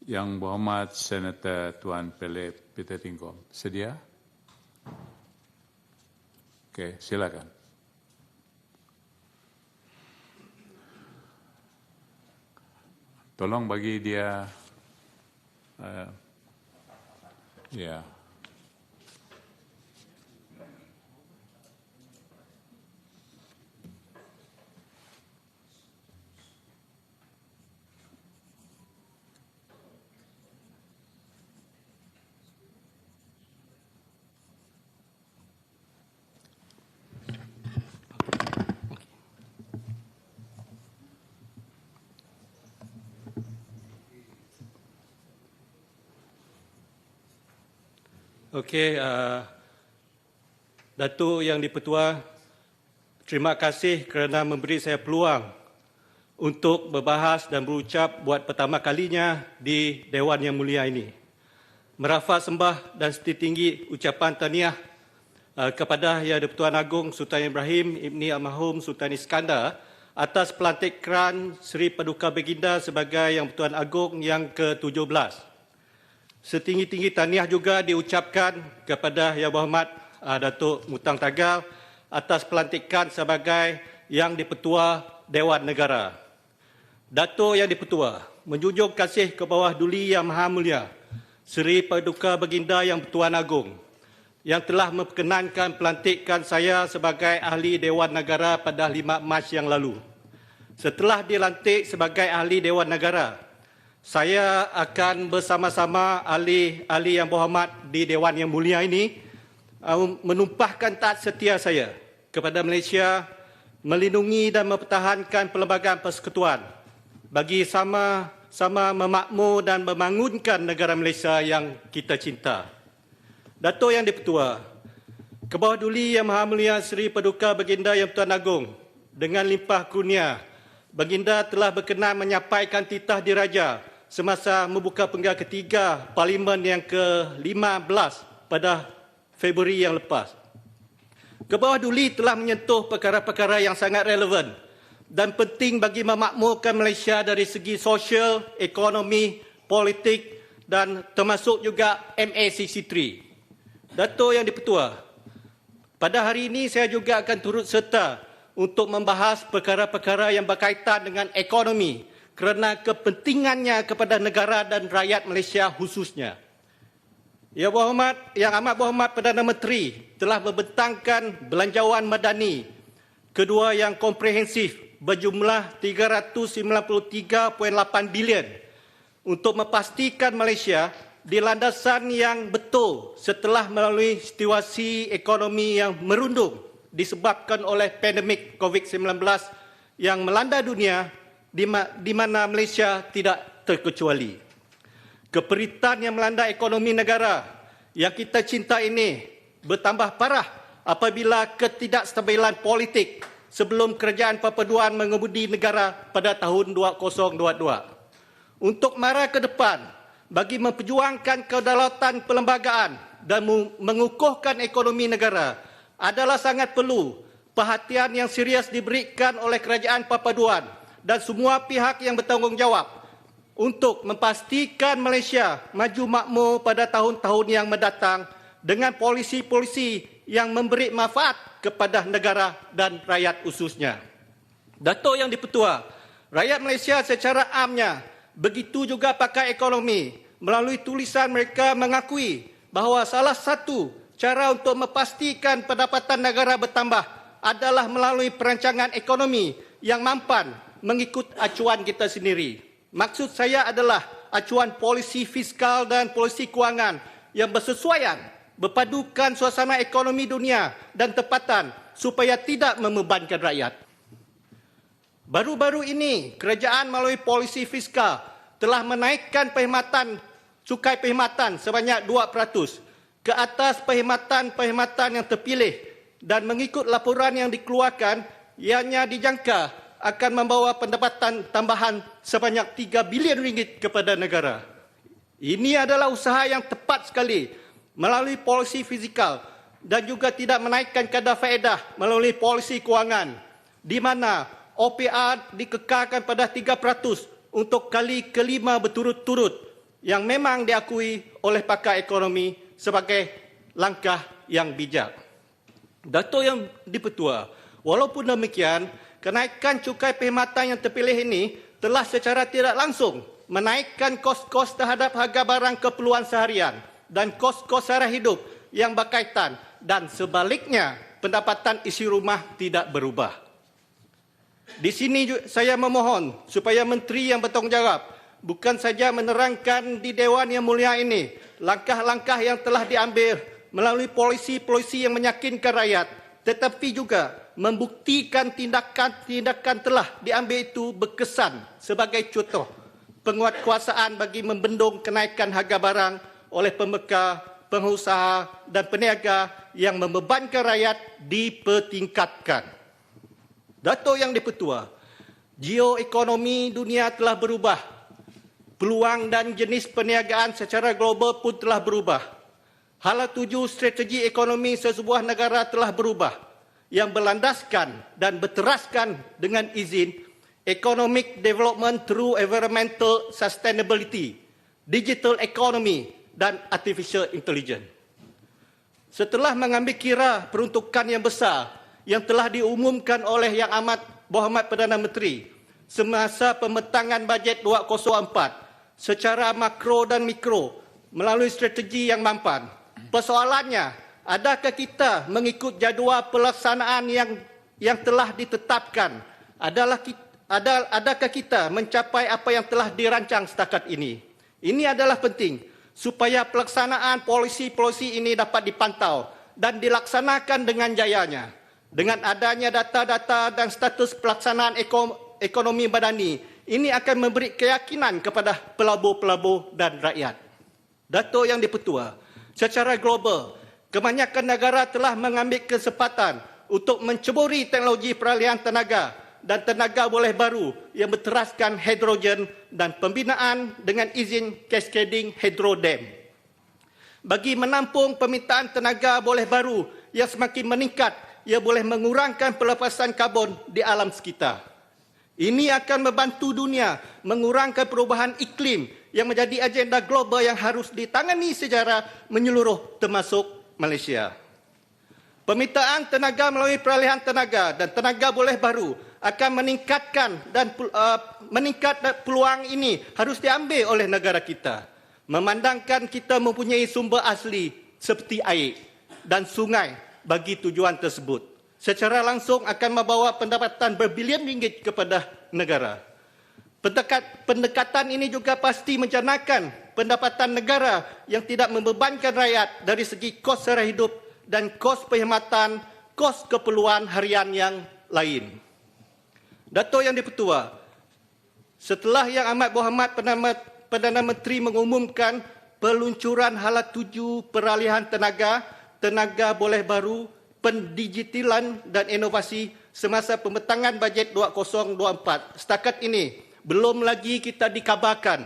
Yang Berhormat Senator Tuan Philip Peter Tingkom. Sedia? Okey, silakan. Tolong bagi dia ya. Okey, Datuk Yang di-Pertua, terima kasih kerana memberi saya peluang untuk berbahas dan berucap buat pertama kalinya di Dewan Yang Mulia ini. Merafak sembah dan setinggi ucapan tahniah kepada Yang di-Pertuan Agong Sultan Ibrahim Ibni Almarhum Sultan Iskandar atas pelantikan Seri Paduka Baginda sebagai Yang Pertuan Agong yang ke-17. Setinggi-tinggi tahniah juga diucapkan kepada Yang Berhormat Datuk Mutang Tagal atas pelantikan sebagai Yang di-Pertua Dewan Negara. Datuk Yang di-Pertua menjunjung kasih ke bawah Duli Yang Maha Mulia Seri Paduka Baginda Yang Pertuan Agong yang telah memperkenankan pelantikan saya sebagai Ahli Dewan Negara pada 5 Mac yang lalu. Setelah dilantik sebagai Ahli Dewan Negara, saya akan bersama-sama ahli-ahli yang berhormat di Dewan Yang Mulia ini menumpahkan taat setia saya kepada Malaysia, melindungi dan mempertahankan Perlembagaan Persekutuan bagi sama-sama memakmur dan membangunkan negara Malaysia yang kita cinta. Datuk Yang di-Pertua, ke bawah Duli Yang Maha Mulia Seri Paduka Baginda Yang Pertuan Agong, dengan limpah kurnia, Baginda telah berkenan menyampaikan titah diraja semasa membuka penggal ketiga Parlimen yang ke-15 pada Februari yang lepas. Ke bawah Duli telah menyentuh perkara-perkara yang sangat relevan dan penting bagi memakmurkan Malaysia dari segi sosial, ekonomi, politik dan termasuk juga MACC3. Datuk Yang di-Pertua, pada hari ini saya juga akan turut serta untuk membahas perkara-perkara yang berkaitan dengan ekonomi kerana kepentingannya kepada negara dan rakyat Malaysia khususnya. Yang Amat Berhormat Perdana Menteri telah membentangkan belanjawan madani kedua yang komprehensif berjumlah 393.8 bilion untuk memastikan Malaysia di landasan yang betul setelah melalui situasi ekonomi yang merundung disebabkan oleh pandemik COVID-19 yang melanda dunia di mana Malaysia tidak terkecuali. Keperitan yang melanda ekonomi negara yang kita cinta ini bertambah parah apabila ketidakstabilan politik sebelum kerajaan perpaduan mengemudi negara pada tahun 2022. Untuk mara ke depan, bagi memperjuangkan kedaulatan perlembagaan dan mengukuhkan ekonomi negara adalah sangat perlu perhatian yang serius diberikan oleh kerajaan perpaduan dan semua pihak yang bertanggungjawab untuk memastikan Malaysia maju makmur pada tahun-tahun yang mendatang dengan polisi-polisi yang memberi manfaat kepada negara dan rakyat khususnya. Datuk Yang di-Pertua, rakyat Malaysia secara amnya, begitu juga pakar ekonomi, melalui tulisan mereka mengakui bahawa salah satu cara untuk memastikan pendapatan negara bertambah adalah melalui perancangan ekonomi yang mampan mengikut acuan kita sendiri. Maksud saya adalah acuan polisi fiskal dan polisi kewangan yang bersesuaian, berpadukan suasana ekonomi dunia dan tempatan supaya tidak membebankan rakyat. Baru-baru ini, kerajaan melalui polisi fiskal telah menaikkan cukai perkhidmatan sebanyak 2% ke atas perkhidmatan yang terpilih dan mengikut laporan yang dikeluarkan, ianya dijangka akan membawa pendapatan tambahan sebanyak 3 bilion ringgit kepada negara. Ini adalah usaha yang tepat sekali melalui polisi fiskal dan juga tidak menaikkan kadar faedah melalui polisi kewangan, di mana OPR dikekalkan pada 3% untuk kali kelima berturut-turut yang memang diakui oleh pakar ekonomi sebagai langkah yang bijak. Dato' Yang di-Pertua, walaupun demikian, kenaikan cukai perkhidmatan yang terpilih ini telah secara tidak langsung menaikkan kos-kos terhadap harga barang keperluan seharian dan kos-kos sara hidup yang berkaitan, dan sebaliknya pendapatan isi rumah tidak berubah. Di sini saya memohon supaya Menteri yang bertanggungjawab bukan saja menerangkan di Dewan Yang Mulia ini langkah-langkah yang telah diambil melalui polisi-polisi yang meyakinkan rakyat, tetapi juga membuktikan tindakan-tindakan telah diambil itu berkesan sebagai contoh penguatkuasaan bagi membendung kenaikan harga barang oleh pembekal, pengusaha dan peniaga yang membebankan rakyat dipertingkatkan. Dato' Yang di-Pertua, geoekonomi dunia telah berubah. Peluang dan jenis perniagaan secara global pun telah berubah. Hala tuju strategi ekonomi sesebuah negara telah berubah yang berlandaskan dan berteraskan dengan izin economic development through environmental sustainability, digital economy dan artificial intelligence. Setelah mengambil kira peruntukan yang besar yang telah diumumkan oleh Yang Amat Berhormat Perdana Menteri semasa pembentangan bajet 2004 secara makro dan mikro melalui strategi yang mampan, persoalannya, adakah kita mengikut jadual pelaksanaan yang telah ditetapkan? Adakah kita mencapai apa yang telah dirancang setakat ini? Ini adalah penting supaya pelaksanaan polisi-polisi ini dapat dipantau dan dilaksanakan dengan jayanya. Dengan adanya data-data dan status pelaksanaan ekonomi madani, ini akan memberi keyakinan kepada pelabur-pelabur dan rakyat. Dato' Yang di-Pertua, secara global, kebanyakan negara telah mengambil kesempatan untuk menceburi teknologi peralihan tenaga dan tenaga boleh baru yang berteraskan hidrogen dan pembinaan dengan izin cascading hydrodam. Bagi menampung permintaan tenaga boleh baru yang semakin meningkat, ia boleh mengurangkan pelepasan karbon di alam sekitar. Ini akan membantu dunia mengurangkan perubahan iklim yang menjadi agenda global yang harus ditangani secara menyeluruh termasuk Malaysia. Permintaan tenaga melalui peralihan tenaga dan tenaga boleh baru akan meningkat peluang ini harus diambil oleh negara kita. Memandangkan kita mempunyai sumber asli seperti air dan sungai bagi tujuan tersebut, secara langsung akan membawa pendapatan berbilion ringgit kepada negara. Pendekatan ini juga pasti mencanangkan pendapatan negara yang tidak membebankan rakyat dari segi kos sara hidup dan kos perkhidmatan, kos keperluan harian yang lain. Dato' Yang di-Pertua, setelah Yang Amat Berhormat Perdana Menteri mengumumkan peluncuran hala tuju peralihan tenaga, tenaga boleh baru, pendigitalan dan inovasi semasa pembentangan bajet 2024. Setakat ini, belum lagi kita dikabarkan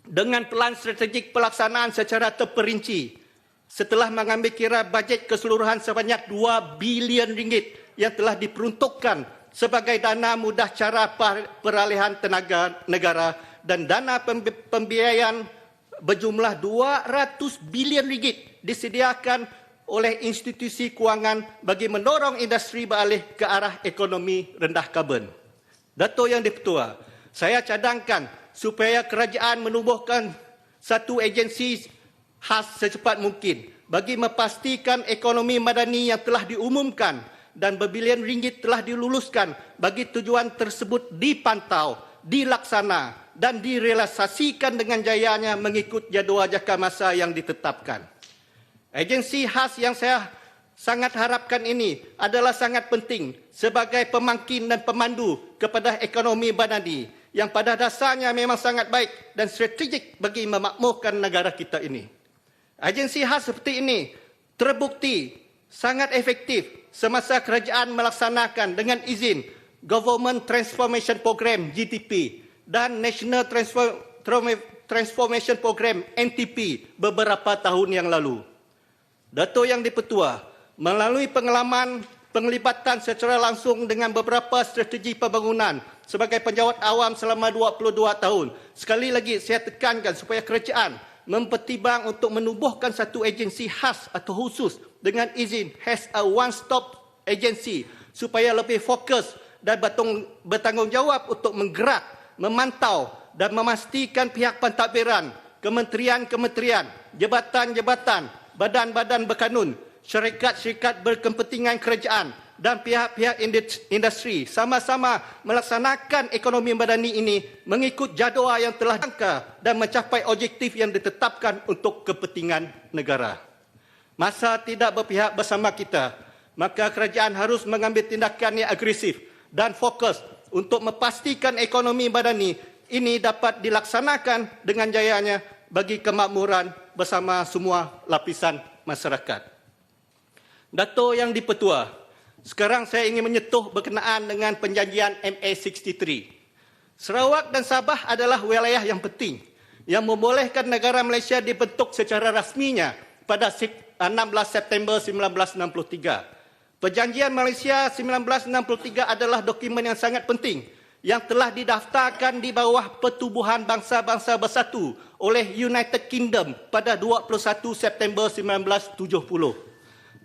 dengan pelan strategik pelaksanaan secara terperinci setelah mengambil kira bajet keseluruhan sebanyak 2 bilion ringgit yang telah diperuntukkan sebagai dana mudah cara peralihan tenaga negara dan dana pembiayaan berjumlah 200 bilion ringgit disediakan oleh institusi kewangan bagi mendorong industri beralih ke arah ekonomi rendah karbon. Dato' Yang di-Pertua, saya cadangkan supaya kerajaan menubuhkan satu agensi khas secepat mungkin bagi memastikan ekonomi madani yang telah diumumkan dan berbilion ringgit telah diluluskan bagi tujuan tersebut dipantau, dilaksana dan direalisasikan dengan jayanya mengikut jadual jangka masa yang ditetapkan. Agensi khas yang saya sangat harapkan ini adalah sangat penting sebagai pemangkin dan pemandu kepada ekonomi madani yang pada dasarnya memang sangat baik dan strategik bagi memakmurkan negara kita ini. Agensi khas seperti ini terbukti sangat efektif semasa kerajaan melaksanakan dengan izin Government Transformation Program GTP dan National Transformation Program NTP beberapa tahun yang lalu. Dato' Yang di-Pertua, melalui pengalaman penglibatan secara langsung dengan beberapa strategi pembangunan sebagai penjawat awam selama 22 tahun. Sekali lagi saya tekankan supaya kerajaan mempertimbang untuk menubuhkan satu agensi khas atau khusus dengan izin as a one-stop agency supaya lebih fokus dan bertanggungjawab untuk menggerak, memantau dan memastikan pihak pentadbiran, kementerian-kementerian, jabatan-jabatan, badan-badan berkanun, syarikat-syarikat berkepentingan kerajaan dan pihak-pihak industri sama-sama melaksanakan ekonomi madani ini mengikut jadual yang telah diangka dan mencapai objektif yang ditetapkan untuk kepentingan negara. Masa tidak berpihak bersama kita, maka kerajaan harus mengambil tindakan yang agresif dan fokus untuk memastikan ekonomi madani ini dapat dilaksanakan dengan jayanya bagi kemakmuran bersama semua lapisan masyarakat. Dato' Yang di-Pertua, sekarang saya ingin menyentuh berkenaan dengan perjanjian MA63. Sarawak dan Sabah adalah wilayah yang penting yang membolehkan negara Malaysia dibentuk secara rasminya pada 16 September 1963. Perjanjian Malaysia 1963 adalah dokumen yang sangat penting yang telah didaftarkan di bawah Pertubuhan Bangsa-Bangsa Bersatu oleh United Kingdom pada 21 September 1970.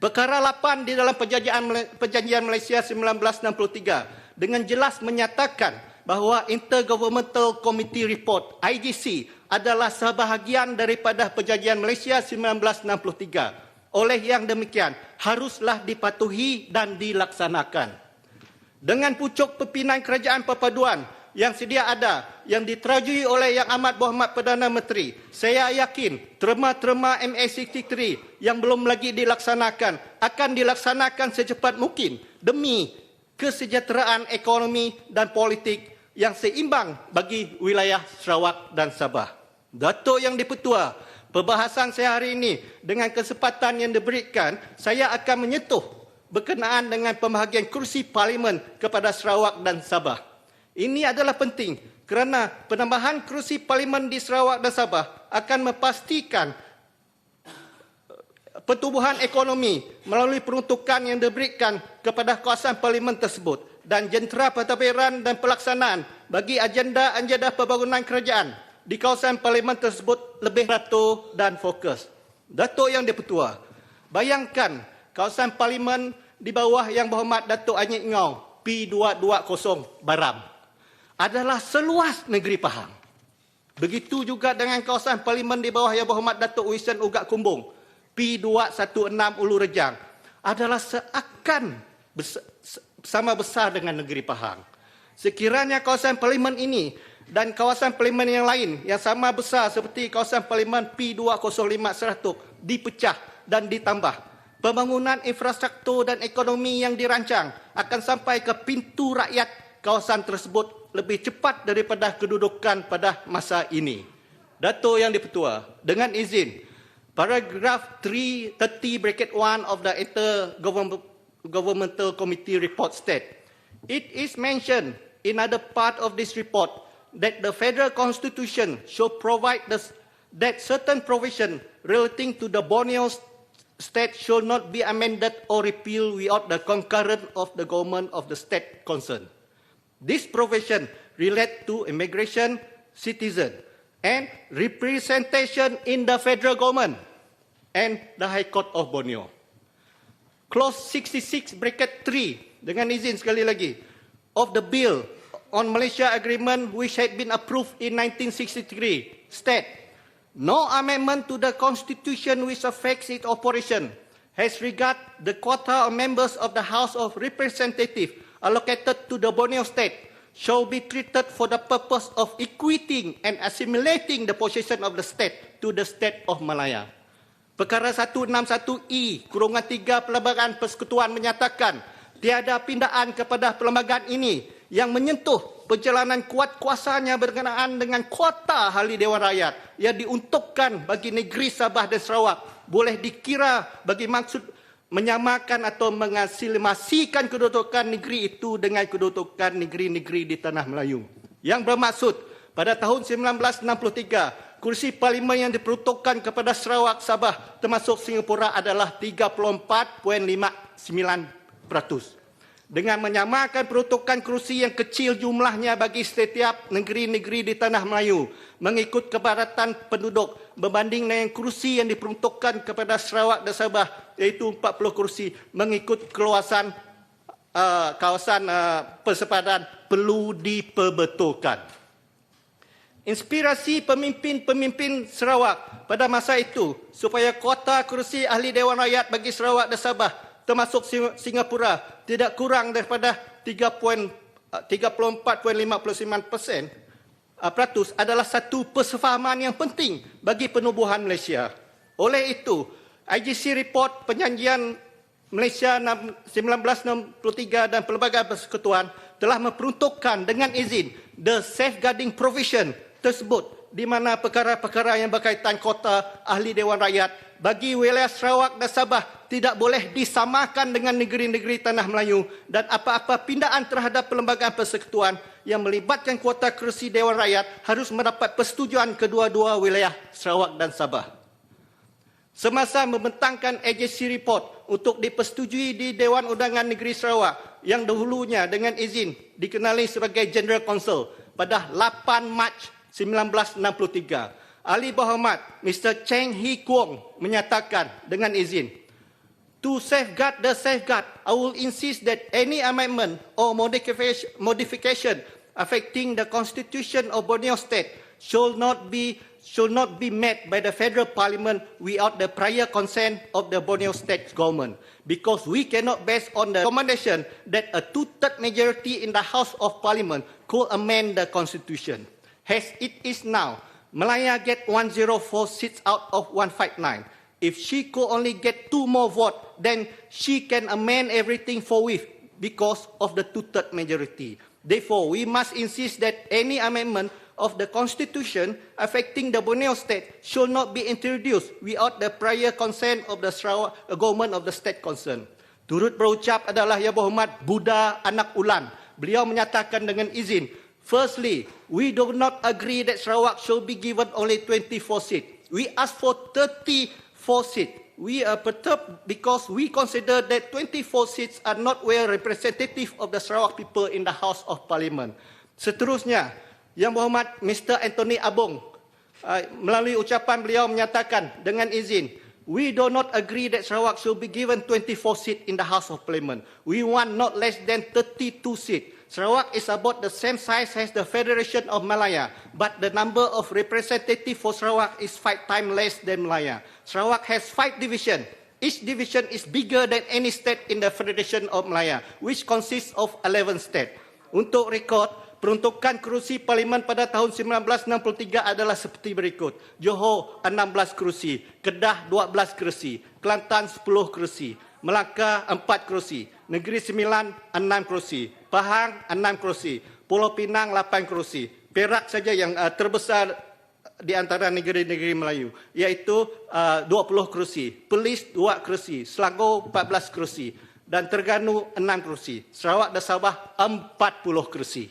Perkara 8 di dalam Perjanjian Malaysia 1963 dengan jelas menyatakan bahawa Intergovernmental Committee Report IGC adalah sebahagian daripada Perjanjian Malaysia 1963. Oleh yang demikian, haruslah dipatuhi dan dilaksanakan. Dengan pucuk pimpinan Kerajaan Perpaduan yang sedia ada, yang diterajui oleh Yang Amat Berhormat Perdana Menteri, saya yakin terma-terma MA63 yang belum lagi dilaksanakan akan dilaksanakan secepat mungkin demi kesejahteraan ekonomi dan politik yang seimbang bagi wilayah Sarawak dan Sabah. Dato' Yang di-Pertua, perbahasan saya hari ini dengan kesempatan yang diberikan, saya akan menyentuh berkenaan dengan pembahagian kursi parlimen kepada Sarawak dan Sabah. Ini adalah penting kerana penambahan kursi parlimen di Sarawak dan Sabah akan memastikan pertumbuhan ekonomi melalui peruntukan yang diberikan kepada kawasan parlimen tersebut dan jentera pentadbiran dan pelaksanaan bagi agenda-agenda pembangunan kerajaan di kawasan parlimen tersebut lebih ratur dan fokus. Dato' Yang di-Pertua, bayangkan kawasan parlimen di bawah Yang Berhormat Dato' Anyit Ngau P220 Baram adalah seluas negeri Pahang. Begitu juga dengan kawasan parlimen di bawah Yang Berhormat Dato' Wissan Ugat Kumbung P216 Ulu Rejang adalah seakan sama besar dengan negeri Pahang. Sekiranya kawasan parlimen ini dan kawasan parlimen yang lain yang sama besar seperti kawasan parlimen P205 Seratuk dipecah dan ditambah, pembangunan infrastruktur dan ekonomi yang dirancang akan sampai ke pintu rakyat kawasan tersebut lebih cepat daripada kedudukan pada masa ini. Dato' Yang di-Pertua, dengan izin, paragraf 330(1) of the Intergovernmental Committee Report state, it is mentioned in another part of this report that the Federal Constitution should provide that certain provision relating to the Borneo state should not be amended or repealed without the concurrence of the government of the state concerned. This provision relates to immigration, citizen, and representation in the federal government and the High Court of Borneo. Clause 66(3) dengan izin sekali lagi of the bill on Malaysia Agreement which had been approved in 1963 state, no amendment to the Constitution which affects its operation has regard the quota of members of the House of Representatives allocated to the Borneo state shall be treated for the purpose of equating and assimilating the possession of the state to the state of Malaya. Perkara 161E, kurungan 3 Perlembagaan Persekutuan menyatakan tiada pindaan kepada perlembagaan ini yang menyentuh perjalanan kuat kuasanya berkenaan dengan kuota ahli Dewan Rakyat yang diuntukkan bagi negeri Sabah dan Sarawak boleh dikira bagi maksud menyamakan atau mengasimilasikan kedudukan negeri itu dengan kedudukan negeri-negeri di Tanah Melayu. Yang bermaksud, pada tahun 1963, kursi parlimen yang diperuntukkan kepada Sarawak, Sabah termasuk Singapura adalah 34.59%. dengan menyamakan peruntukan kerusi yang kecil jumlahnya bagi setiap negeri-negeri di Tanah Melayu mengikut kepadatan penduduk berbanding dengan kerusi yang diperuntukkan kepada Sarawak dan Sabah iaitu 40 kerusi mengikut keluasan kawasan persepadan perlu diperbetulkan. Inspirasi pemimpin-pemimpin Sarawak pada masa itu supaya kuota kerusi ahli Dewan Rakyat bagi Sarawak dan Sabah termasuk Singapura tidak kurang daripada 34.59% adalah satu persefahaman yang penting bagi penubuhan Malaysia. Oleh itu, IGC Report Perjanjian Malaysia 1963 dan Pelbagai Persekutuan telah memperuntukkan dengan izin the safeguarding provision tersebut di mana perkara-perkara yang berkaitan kuota ahli Dewan Rakyat bagi wilayah Sarawak dan Sabah tidak boleh disamakan dengan negeri-negeri Tanah Melayu dan apa-apa pindaan terhadap Perlembagaan Persekutuan yang melibatkan kuota kerusi Dewan Rakyat harus mendapat persetujuan kedua-dua wilayah Sarawak dan Sabah. Semasa membentangkan agency report untuk dipersetujui di Dewan Undangan Negeri Sarawak yang dahulunya dengan izin dikenali sebagai General Council pada 8 Mac 1963. Ahli Berhormat Mr. Cheng Hee Kuong menyatakan dengan izin, to safeguard the safeguard, I will insist that any amendment or modification affecting the Constitution of Borneo State should not be made by the Federal Parliament without the prior consent of the Borneo State government, because we cannot base on the recommendation that a two-third majority in the House of Parliament could amend the Constitution. As it is now, Malaya get 104 seats out of 159. If she could only get 2 more votes, then she can amend everything forthwith because of the two-third majority. Therefore, we must insist that any amendment of the Constitution affecting the Borneo State should not be introduced without the prior consent of the government of the state concerned. Turut berucap adalah Yang Berhormat Buddha Anak Ulan. Beliau menyatakan dengan izin, firstly, we do not agree that Sarawak should be given only 24 seats. We ask for 34 seats. We are perturbed because we consider that 24 seats are not well representative of the Sarawak people in the House of Parliament. Seterusnya, Yang Berhormat Mr. Anthony Abong melalui ucapan beliau menyatakan dengan izin, we do not agree that Sarawak should be given 24 seats in the House of Parliament. We want not less than 32 seats. Sarawak is about the same size as the Federation of Malaya, but the number of representatives for Sarawak is 5 times less than Malaya. Sarawak has 5 divisions. Each division is bigger than any state in the Federation of Malaya, which consists of 11 states. Untuk rekod, peruntukan kerusi Parlimen pada tahun 1963 adalah seperti berikut. Johor 16 kerusi, Kedah 12 kerusi, Kelantan 10 kerusi, Melaka 4 kerusi, Negeri Sembilan 6 kerusi, Pahang 6 kerusi, Pulau Pinang 8 kerusi, Perak saja yang terbesar di antara negeri-negeri Melayu, iaitu 20 kerusi, Perlis 2 kerusi, Selangor 14 kerusi, dan Terengganu 6 kerusi, Sarawak dan Sabah 40 kerusi.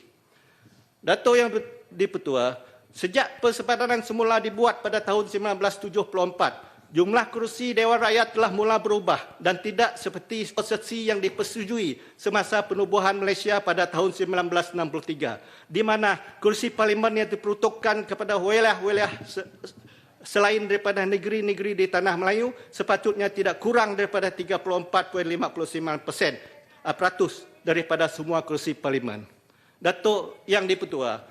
Dato' Yang Dipertua, sejak persepadanan semula dibuat pada tahun 1974, jumlah kerusi Dewan Rakyat telah mula berubah dan tidak seperti konsesi yang dipersetujui semasa penubuhan Malaysia pada tahun 1963, di mana kerusi Parlimen yang diperuntukkan kepada wilayah-wilayah selain daripada negeri-negeri di Tanah Melayu sepatutnya tidak kurang daripada 34.59% daripada semua kerusi Parlimen. Dato' Yang Dipertua,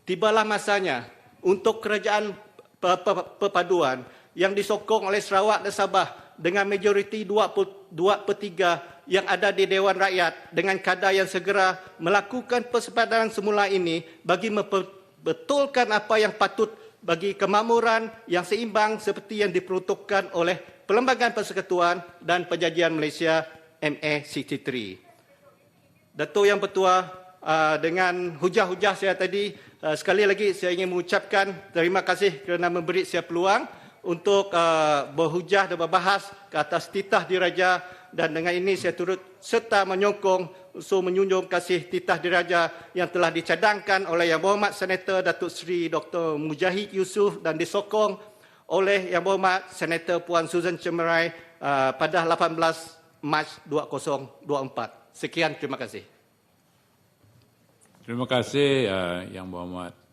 tibalah masanya untuk kerajaan perpaduan yang disokong oleh Sarawak dan Sabah dengan majoriti 2/3 yang ada di Dewan Rakyat dengan kadar yang segera melakukan persepadanan semula ini bagi membetulkan apa yang patut bagi kemakmuran yang seimbang seperti yang diperuntukkan oleh Perlembagaan Persekutuan dan Perjanjian Malaysia MA63. Dato' Yang Pertua, dengan hujah-hujah saya tadi, sekali lagi saya ingin mengucapkan terima kasih kerana memberi saya peluang untuk berhujah dan berbahas ke atas titah diraja, dan dengan ini saya turut serta menyokong menjunjung kasih titah diraja yang telah dicadangkan oleh Yang Berhormat Senator Datuk Seri Dr. Mujahid Yusof dan disokong oleh Yang Berhormat Senator Puan Susan Cemerai pada 18 Mac 2024. Sekian, terima kasih. Terima kasih Yang Berhormat